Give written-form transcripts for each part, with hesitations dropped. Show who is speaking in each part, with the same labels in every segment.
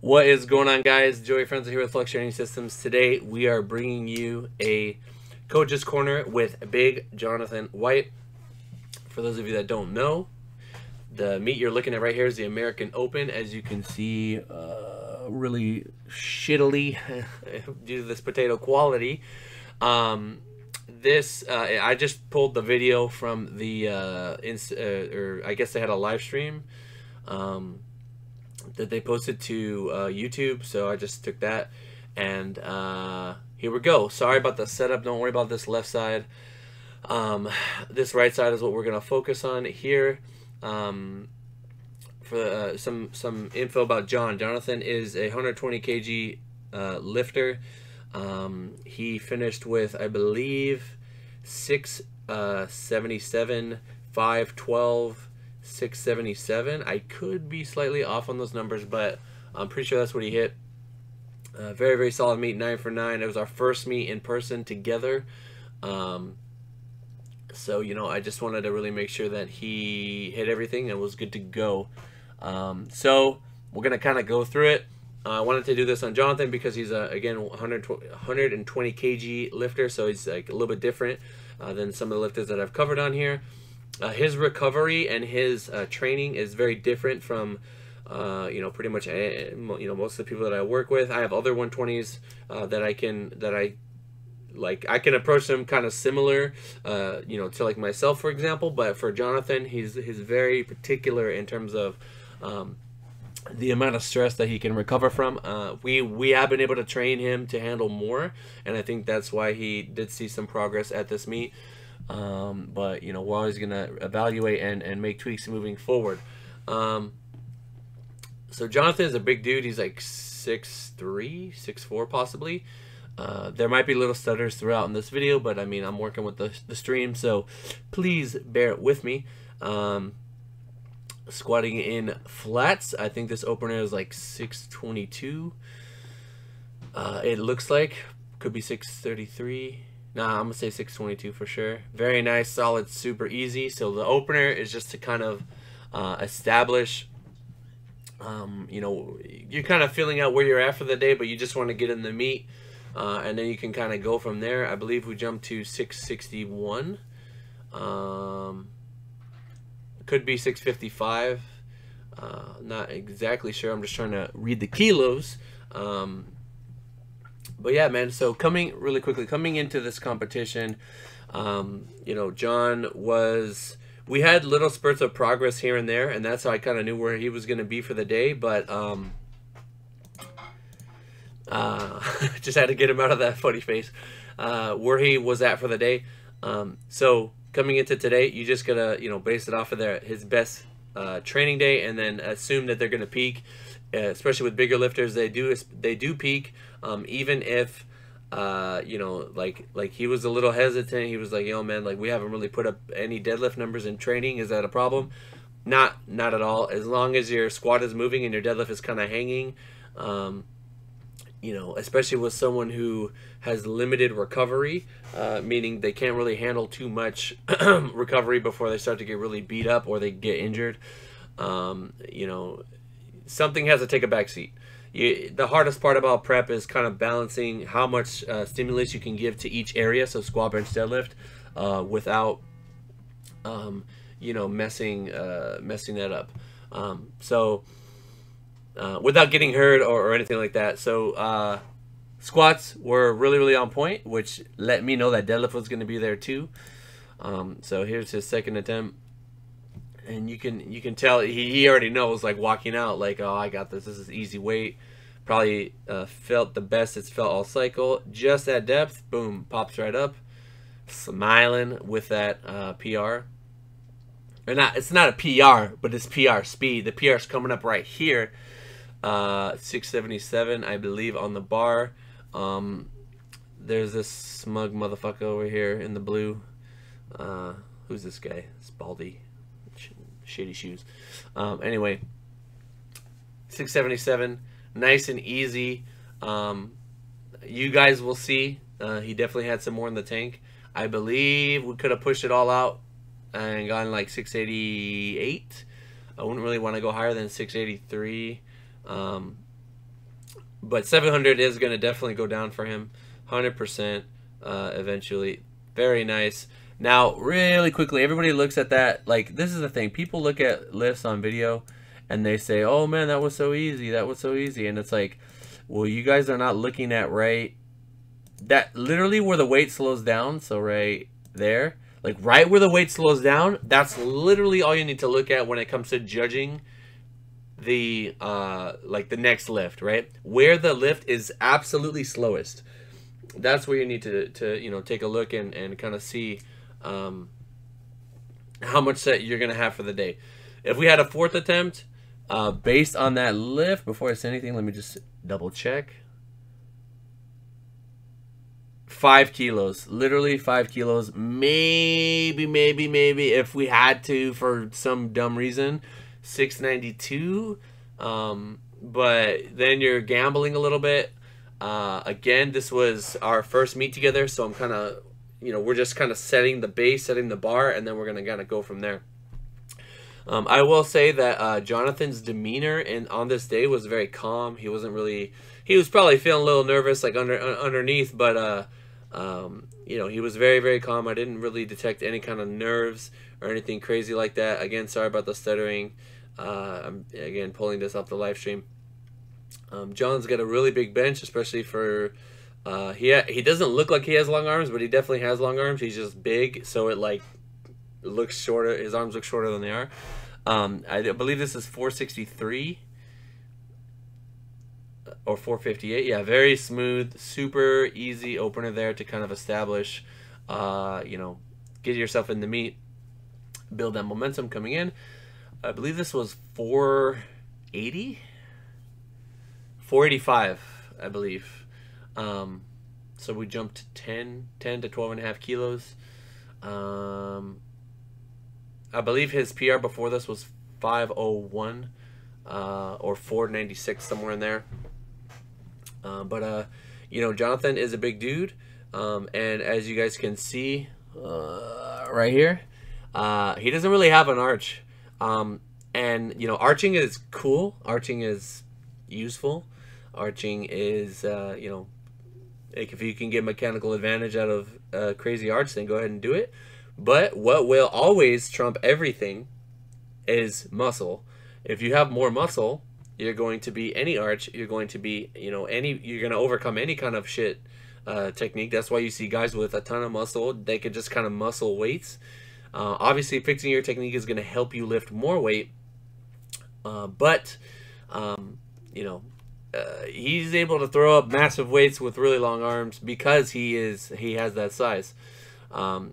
Speaker 1: What is going on, guys? Joey Franzo here with Flux Training Systems. Today we are bringing you a Coach's Corner with Big Jonathan White. For those of you that don't know, the meet you're looking at right here is the American Open. As you can see, really shittily due to this potato quality. I just pulled the video from the or I guess they had a live stream. That they posted to YouTube, so I just took that, and here we go. Sorry about the setup. Don't worry about this left side. This right side is what we're gonna focus on here. For some info about John. Jonathan is a 120 kg lifter. He finished with, I believe, 677, 512. 677. I could be slightly off on those numbers, but I'm pretty sure that's what he hit. Very, very solid meet, 9 for 9. It was our first meet in person together. So, you know, I just wanted to really make sure that he hit everything and was good to go. So, we're going to kind of go through it. I wanted to do this on Jonathan because he's, again, 120 kg lifter, so he's like a little bit different than some of the lifters that I've covered on here. His recovery and his training is very different from, pretty much, most of the people that I work with. I have other 120s I can approach them kind of similar, to like myself, for example. But for Jonathan, he's very particular in terms of the amount of stress that he can recover from. We have been able to train him to handle more, and I think that's why he did see some progress at this meet. But you know, we're always gonna evaluate and make tweaks moving forward. So Jonathan is a big dude. He's like 6'3", 6'4", possibly. There might be little stutters throughout in this video, but I mean, I'm working with the stream, so please bear with me. Squatting in flats, I think this opener is like 622. It looks like could be 633. Nah, I'm gonna say 622 for sure. Very nice, solid, super easy. So the opener is just to kind of establish, you're kind of feeling out where you're at for the day, but you just want to get in the meet, and then you can kind of go from there. I believe we jumped to 661. Could be 655. Not exactly sure. I'm just trying to read the kilos. But yeah, man, so coming into this competition, John we had little spurts of progress here and there, and that's how I kind of knew where he was going to be for the day, but just had to get him out of that funny face, where he was at for the day. So coming into today, you just gotta, base it off of his best training day, and then assume that they're going to peak. Especially with bigger lifters, they do peak. Even if like he was a little hesitant. He was like, yo man, like we haven't really put up any deadlift numbers in training. Is that a problem? Not at all. As long as your squat is moving and your deadlift is kind of hanging, especially with someone who has limited recovery, meaning they can't really handle too much recovery before they start to get really beat up or they get injured. Something has to take a back seat. The hardest part about prep is kind of balancing how much stimulus you can give to each area, so squat, bench, deadlift, without messing that up. Without getting hurt or anything like that. So squats were really on point, which let me know that deadlift was going to be there too. So here's his second attempt. And you can tell he already knows, like walking out, like, oh, I got this. This is easy weight. Probably felt the best it's felt all cycle. Just at depth, boom, pops right up. Smiling with that PR. Or not, it's not a PR, but it's PR speed. The PR is coming up right here. 677, I believe, on the bar. There's this smug motherfucker over here in the blue. Who's this guy? It's Baldy. Shitty shoes. Anyway, 677, nice and easy. You guys will see. He definitely had some more in the tank. I believe we could have pushed it all out and gotten like 688. I wouldn't really want to go higher than 683. But 700 is going to definitely go down for him, 100% eventually. Very nice. Now, really quickly, everybody looks at that. Like, this is the thing. People look at lifts on video, and they say, oh, man, that was so easy. That was so easy. And it's like, well, you guys are not looking at that literally where the weight slows down. So right there. Like, right where the weight slows down, that's literally all you need to look at when it comes to judging the like the next lift, right? Where the lift is absolutely slowest. That's where you need to take a look and kind of see how much set you're gonna have for the day. If we had a fourth attempt based on that lift, before I say anything, let me just double check. 5 kilos, literally 5 kilos, maybe if we had to for some dumb reason, 692. But then you're gambling a little bit. Again, this was our first meet together, so I'm kind of, we're just kind of setting the base, setting the bar, and then we're gonna kind of go from there. I will say that Jonathan's demeanor on this day was very calm. He wasn't really, he was probably feeling a little nervous, like underneath, but he was very, very calm. I didn't really detect any kind of nerves or anything crazy like that. Again, sorry about the stuttering. I'm again pulling this off the live stream. John's got a really big bench, especially for he doesn't look like he has long arms, but he definitely has long arms. He's just big, so it looks shorter. His arms look shorter than they are. I believe this is 463 or 458. Yeah, very smooth, super easy opener there to kind of establish, get yourself in the meet, build that momentum coming in. I believe this was 480, 485, I believe. So we jumped 10 to 12 and a half kilos. I believe his PR before this was 501 or 496, somewhere in there. But Jonathan is a big dude, and as you guys can see right here, he doesn't really have an arch. And arching is cool. Arching is useful. Arching is like if you can get mechanical advantage out of a crazy arch, then go ahead and do it. But what will always trump everything is muscle. If you have more muscle, you're going to be any arch. You're going to be you're going to overcome any kind of shit technique. That's why you see guys with a ton of muscle. They could just kind of muscle weights. Obviously, fixing your technique is going to help you lift more weight. But he's able to throw up massive weights with really long arms because he has that size.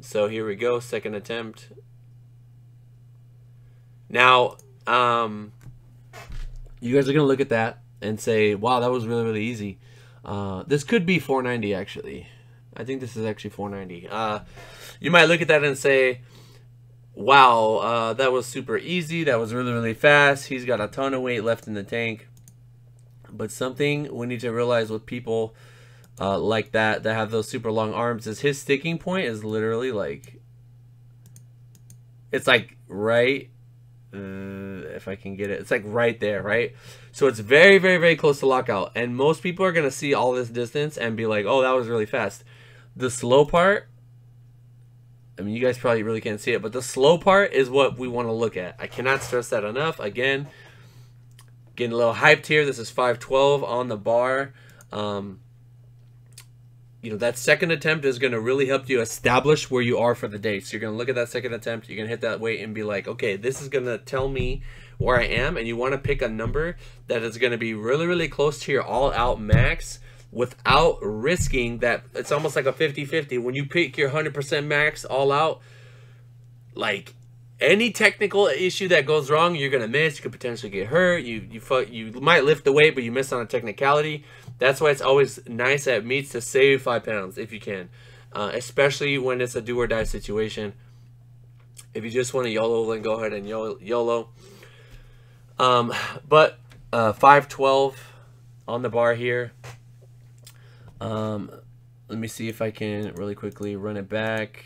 Speaker 1: So here we go, second attempt. Now, you guys are gonna look at that and say, "Wow, that was really, really easy." This could be 490 actually. I think this is actually 490. You might look at that and say, wow, that was super easy. That was really, really fast. He's got a ton of weight left in the tank. But something we need to realize with people like that have those super long arms is his sticking point is literally like, it's like right, if I can get it, it's like right there, right? So it's very, very, very close to lockout. And most people are going to see all this distance and be like, oh, that was really fast. The slow part, I mean, you guys probably really can't see it, but the slow part is what we want to look at. I cannot stress that enough. Again, getting a little hyped here. This is 512 on the bar. That second attempt is going to really help you establish where you are for the day. So you're going to look at that second attempt. You're going to hit that weight and be like, okay, this is going to tell me where I am. And you want to pick a number that is going to be really, really close to your all-out max without risking that. It's almost like a 50-50. When you pick your 100% max all out, like any technical issue that goes wrong, you're going to miss. You could potentially get hurt. You might lift the weight, but you miss on a technicality. That's why it's always nice at meets to save 5 pounds if you can, especially when it's a do or die situation. If you just want to YOLO, then go ahead and YOLO. But 512 on the bar here. Let me see if I can really quickly run it back.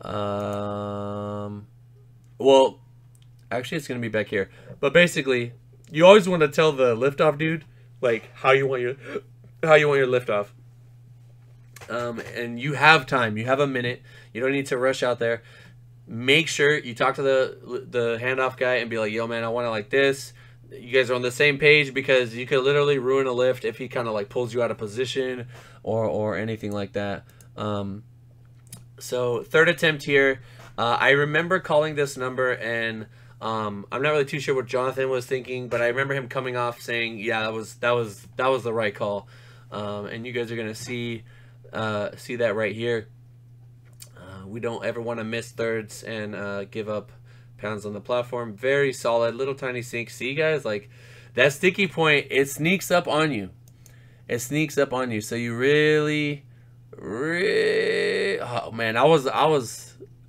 Speaker 1: Well, actually, it's going to be back here. But basically, you always want to tell the liftoff dude like how you want your lift off. And you have time. You have a minute. You don't need to rush out there. Make sure you talk to the handoff guy and be like, yo, man, I want it like this. You guys are on the same page, because you could literally ruin a lift if he kind of like pulls you out of position or anything like that. So third attempt here. I remember calling this number, and I'm not really too sure what Jonathan was thinking, but I remember him coming off saying, yeah, that was the right call. And you guys are gonna see that right here. We don't ever want to miss thirds and give up pounds on the platform. Very solid, little tiny sink. See, guys, like that sticky point, it sneaks up on you. It sneaks up on you. So you really, oh man, I was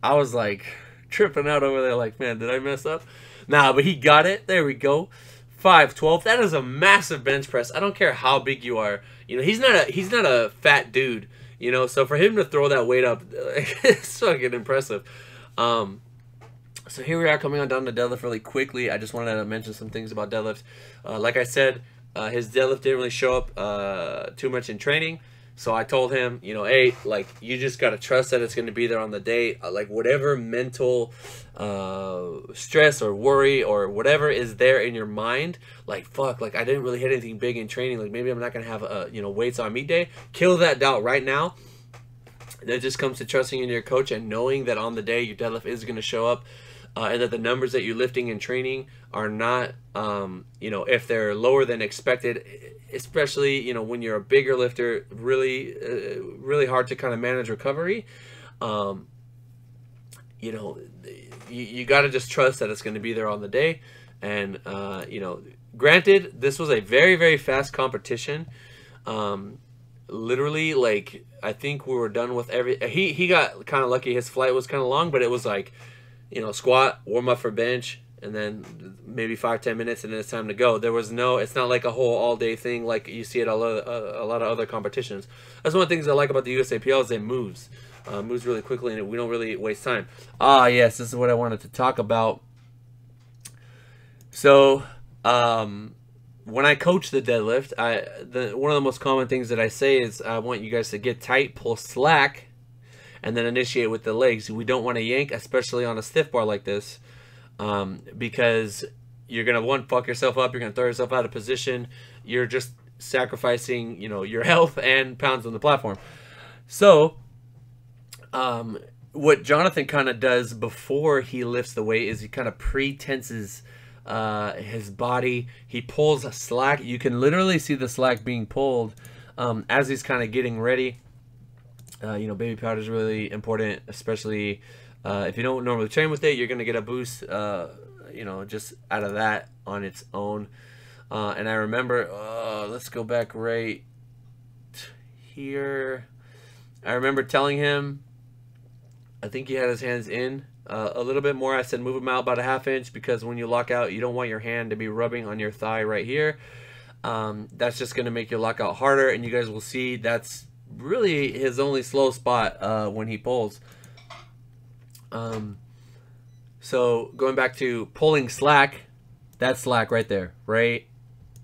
Speaker 1: like tripping out over there. Like, man, did I mess up? Nah, but he got it. There we go. 512. That is a massive bench press. I don't care how big you are. You know, he's not a fat dude. You know, so for him to throw that weight up, it's fucking impressive. So here we are coming on down to deadlift really quickly. I just wanted to mention some things about deadlift. Like I said, his deadlift didn't really show up too much in training. So I told him, you know, hey, like, you just got to trust that it's going to be there on the day. Like, whatever mental stress or worry or whatever is there in your mind, like, fuck, like, I didn't really hit anything big in training. Like, maybe I'm not going to have, you know, weights on meet day. Kill that doubt right now. That just comes to trusting in your coach and knowing that on the day your deadlift is going to show up. And that the numbers that you're lifting in training are not, you know, if they're lower than expected, especially, you know, when you're a bigger lifter, really, really hard to kind of manage recovery. You know, you got to just trust that it's going to be there on the day. And, you know, granted, this was a very, very fast competition. Literally, like, I think we were done with he got kind of lucky. His flight was kind of long, but it was like, you know, squat, warm up for bench, and then maybe 5-10 minutes, and then it's time to go. There was no, it's not like a whole all-day thing like you see at a lot of other competitions. That's one of the things I like about the USAPL is it moves really quickly, and we don't really waste time. Ah, yes, this is what I wanted to talk about. So, when I coach the deadlift, one of the most common things that I say is I want you guys to get tight, pull slack, and then initiate with the legs. We don't want to yank, especially on a stiff bar like this, because you're going to, one, fuck yourself up. You're going to throw yourself out of position. You're just sacrificing, you know, your health and pounds on the platform. So, what Jonathan kind of does before he lifts the weight is he kind of pre-tenses his body. He pulls a slack. You can literally see the slack being pulled as he's kind of getting ready. You know, baby powder is really important, especially if you don't normally train with it. You're going to get a boost, you know, just out of that on its own. And I remember, let's go back right here. I remember telling him, I think he had his hands in a little bit more. I said move them out about a ½ inch, because when you lock out, you don't want your hand to be rubbing on your thigh right here. That's just going to make your lockout harder, and you guys will see that's really his only slow spot when he pulls. So going back to pulling slack, that's slack right there, right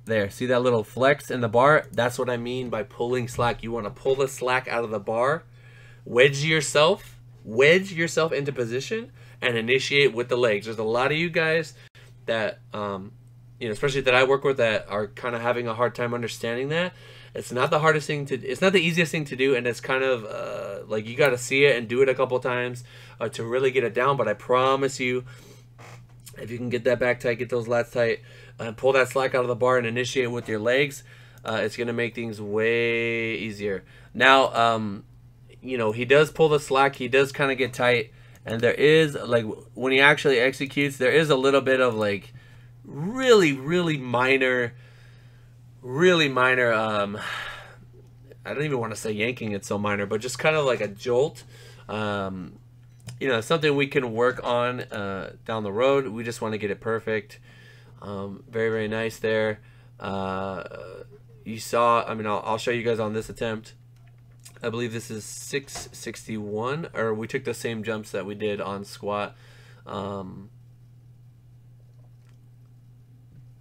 Speaker 1: there. See that little flex in the bar? That's what I mean by pulling slack. You want to pull the slack out of the bar, wedge yourself into position, and initiate with the legs. There's a lot of you guys that you know, especially that I work with, that are kind of having a hard time understanding that. It's not the hardest thing to, it's not the easiest thing to do, and it's kind of like you got to see it and do it a couple times to really get it down. But I promise you, if you can get that back tight, get those lats tight, and pull that slack out of the bar and initiate with your legs, it's going to make things way easier. Now, you know, he does pull the slack, he does kind of get tight, and there is, like, when he actually executes, there is a little bit of, like, really minor, I don't even want to say yanking, it's so minor, but just kind of like a jolt. You know, something we can work on down the road. We just want to get it perfect. Very nice there. You saw, I mean, I'll show you guys on this attempt. I believe this is 661, or we took the same jumps that we did on squat.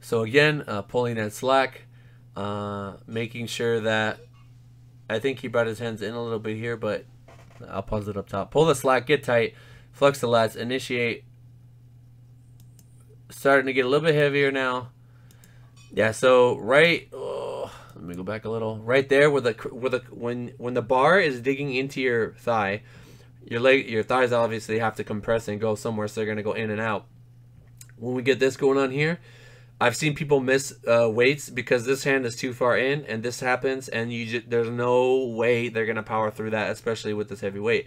Speaker 1: So again, pulling that slack. Making sure that, I think he brought his hands in a little bit here, but I'll pause it up top. Pull the slack, get tight, flex the lats, initiate. Starting to get a little bit heavier now. Yeah, so right, let me go back a little. Right there, when the bar is digging into your thigh, your thighs obviously have to compress and go somewhere, so they're gonna go in and out. When we get this going on here, I've seen people miss weights because this hand is too far in, and this happens, and there's no way they're gonna power through that, especially with this heavy weight.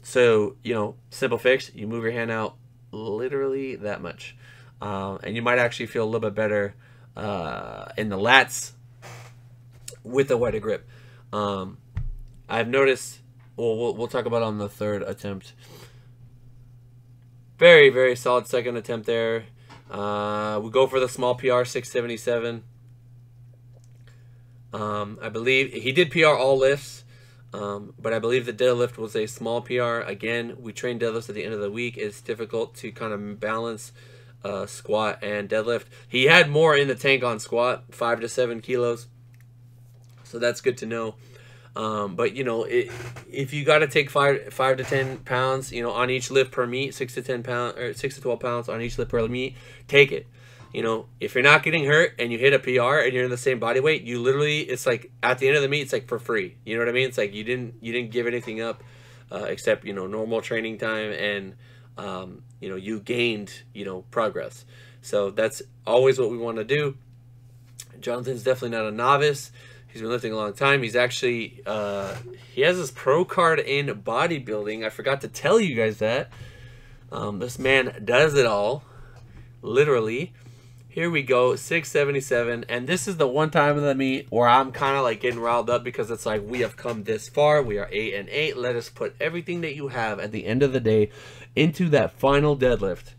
Speaker 1: So simple fix: you move your hand out literally that much, and you might actually feel a little bit better in the lats with a wider grip. I've noticed. Well, we'll talk about it on the third attempt. Very, very solid second attempt there. We go for the small PR, 677. I believe he did PR all lifts, but I believe the deadlift was a small PR. Again, we train deadlifts at the end of the week. It's difficult to kind of balance squat and deadlift. He had more in the tank on squat, 5 to 7 kilos. So that's good to know. But if you got to take 5 to 10 pounds, on each lift per meet, 6 to 10 pounds or 6 to 12 pounds on each lift per meet, take it. If you're not getting hurt and you hit a PR and you're in the same body weight, you literally, it's like at the end of the meet, it's like for free. You know what I mean? It's like you didn't give anything up, except normal training time, and you gained progress. So that's always what we want to do. Jonathan's definitely not a novice. He's been lifting a long time. He's actually, he has his pro card in bodybuilding. I forgot to tell you guys that. This man does it all, literally. Here we go, 677. And this is the one time in the meet where I'm kind of like getting riled up, because it's like, we have come this far. We are 8 and 8. Let us put everything that you have at the end of the day into that final deadlift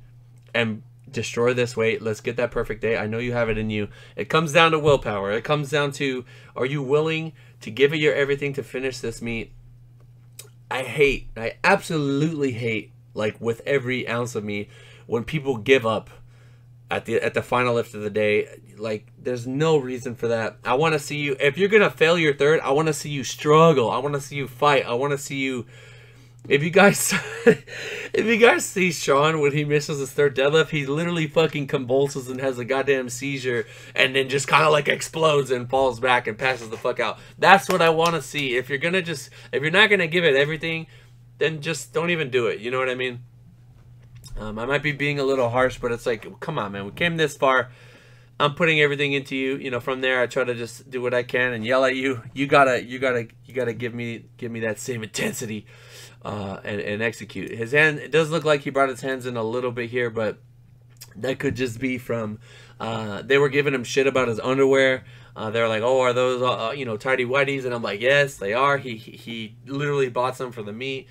Speaker 1: and destroy this weight. Let's get that perfect day. I know you have it in you. It comes down to willpower. It comes down to, are you willing to give it your everything to finish this meet? I absolutely hate, like with every ounce of me, when people give up at the final lift of the day. Like, there's no reason for that. I want to see you, if you're gonna fail your third, I want to see you struggle. I want to see you fight. I want to see you. If you guys see Sean when he misses his third deadlift, he literally fucking convulses and has a goddamn seizure, and then just kind of like explodes and falls back and passes the fuck out. That's what I want to see. If you're not gonna give it everything, then just don't even do it. You know what I mean? I might be being a little harsh, but it's like, come on, man. We came this far. I'm putting everything into you. From there, I try to just do what I can and yell at you. You gotta give me that same intensity. And execute. His hand, it does look like he brought his hands in a little bit here, but that could just be from they were giving him shit about his underwear. They're like, oh, are those tidy whities? And I'm like, yes, they are. He literally bought some for the meet,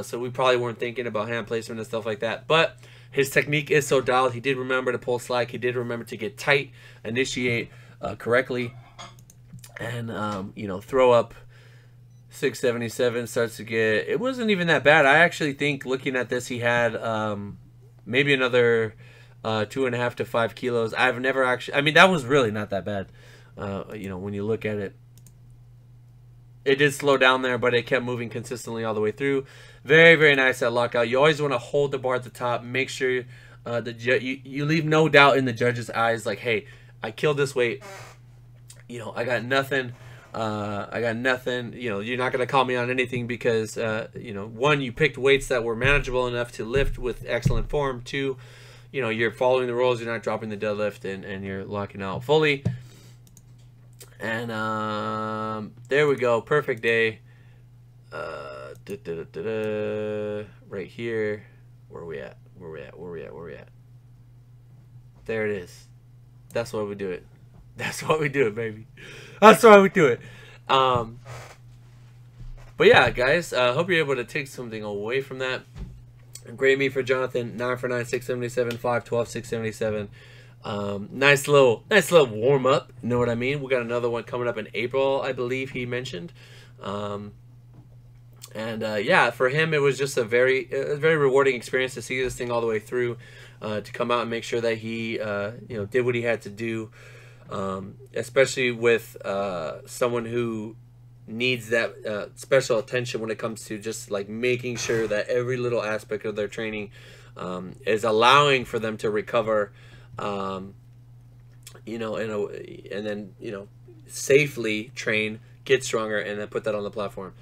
Speaker 1: so we probably weren't thinking about hand placement and stuff like that. But his technique is so dialed. He did remember to pull slack. He did remember to get tight, initiate correctly, and throw up. 677 starts to get, it wasn't even that bad. I actually think, looking at this, he had maybe another 2.5 to 5 kilos. I've never actually, I mean, that was really not that bad. When you look at it, it did slow down there, but it kept moving consistently all the way through. Very, very nice at lockout. You always want to hold the bar at the top. Make sure you leave no doubt in the judge's eyes, like, hey, I killed this weight. I got nothing. You're not going to call me on anything, because one, you picked weights that were manageable enough to lift with excellent form. Two, you're following the rules. You're not dropping the deadlift, and you're locking out fully. And there we go, perfect day. Right here, where are we at? There it is. That's why we do it. That's why we do it, baby. That's why we do it. But yeah, guys, hope you're able to take something away from that. Great meet for Jonathan. 9 for 9, 677, 512, 677. Nice little warm up. You know what I mean? We got another one coming up in April, I believe he mentioned. Yeah, for him, it was just a very rewarding experience to see this thing all the way through, to come out and make sure that he did what he had to do. especially with someone who needs that special attention when it comes to just like making sure that every little aspect of their training is allowing for them to recover, you know, and then, you know, safely train, get stronger, and then put that on the platform.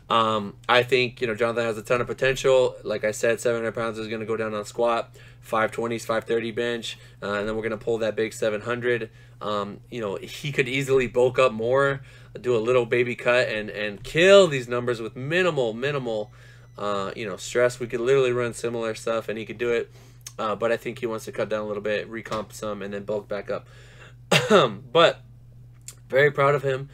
Speaker 1: I think, you know, Jonathan has a ton of potential. Like I said, 700 pounds is going to go down on squat, 520s, 530 bench, and then we're going to pull that big 700. You know, he could easily bulk up more, do a little baby cut, and kill these numbers with minimal, you know, stress. We could literally run similar stuff, and he could do it. But I think he wants to cut down a little bit, recomp some, and then bulk back up. But very proud of him.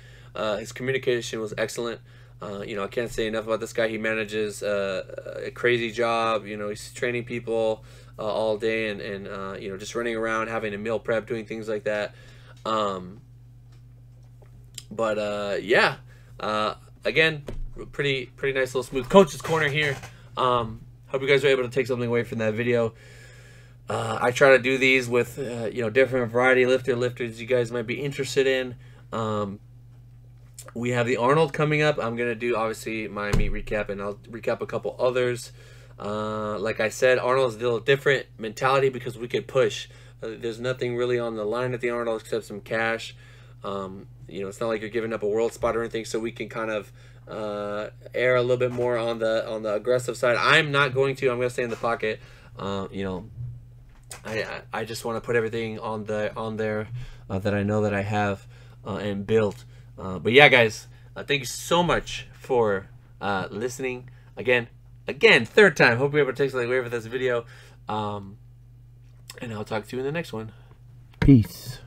Speaker 1: His communication was excellent. You know, I can't say enough about this guy. He manages a crazy job. You know, he's training people all day, and you know, just running around, having a meal prep, doing things like that. Yeah, again, pretty nice little smooth coach's corner here. Hope you guys were able to take something away from that video. I try to do these with you know, different variety of lifters you guys might be interested in. We have the Arnold coming up. I'm gonna do obviously my meet recap, and I'll recap a couple others. Like I said, Arnold's a little different mentality because we could push. There's nothing really on the line at the Arnold except some cash. You know, it's not like you're giving up a world spot or anything, so we can kind of err a little bit more on the aggressive side. I'm not going to. I'm gonna stay in the pocket. You know, I just want to put everything on there that I know that I have and built. But yeah, guys, thank you so much for listening. Again, third time. Hope you're able to take something away from this video. And I'll talk to you in the next one. Peace.